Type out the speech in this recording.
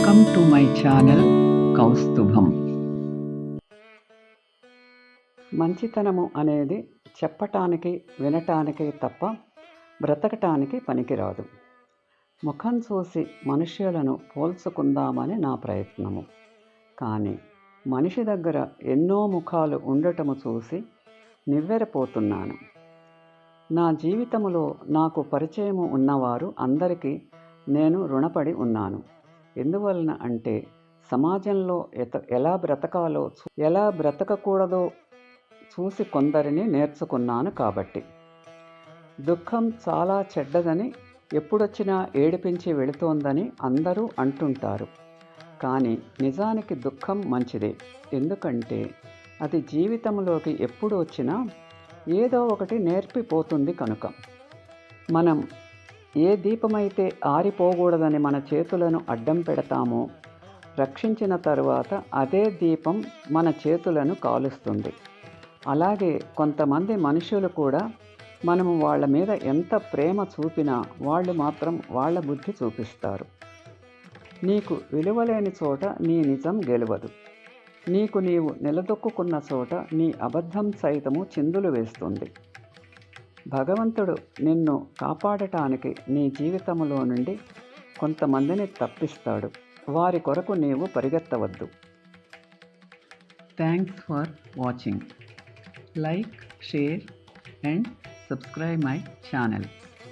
Welcome to my channel Kaustubham. మంచితనము అనేది చెప్పటానికి వినటానికి తప్ప బ్రతకటానికి పనికిరాదు. ముఖం చూసి మనుష్యులను పోల్చుకుందామని నా ప్రయత్నము. కానీ మనిషి దగ్గర ఎన్నో ముఖాలు ఉండటము చూసి నివ్వెరపోతున్నాను. నా జీవితంలో నాకు పరిచయము ఉన్నవారు అందరికీ నేను రుణపడి ఉన్నాను. ఎందువలన అంటే సమాజంలో ఎలా బ్రతకాలో ఎలా బ్రతకకూడదో చూసి కొందరిని నేర్చుకున్నాను కాబట్టి. దుఃఖం చాలా చెడ్డదని, ఎప్పుడొచ్చినా ఏడిపించి వెళుతోందని అందరూ అంటుంటారు. కానీ నిజానికి దుఃఖం మంచిదే. ఎందుకంటే అది జీవితంలోకి ఎప్పుడు వచ్చినా ఏదో ఒకటి నేర్పిపోతుంది కనుక. మనం ఏ దీపమైతే ఆరిపోకూడదని మన చేతులను అడ్డం పెడతామో, రక్షించిన తరువాత అదే దీపం మన చేతులను కాలుస్తుంది. అలాగే కొంతమంది మనుషులు కూడా మనము వాళ్ళ మీద ఎంత ప్రేమ చూపినా వాళ్ళు మాత్రం వాళ్ళ బుద్ధి చూపిస్తారు. నీకు విలువలేని చోట నీ నిజం గెలవదు. నీకు నీవు నిలదొక్కున్న చోట నీ అబద్ధం సైతము చిందులు వేస్తుంది. భగవంతుడు నిన్ను కాపాడటానికి నీ జీవితంలో నుండి కొంతమందిని తప్పిస్తాడు. వారి కొరకు నీవు పరిగెత్తవద్దు. Thanks for watching. Like, share and subscribe my channel.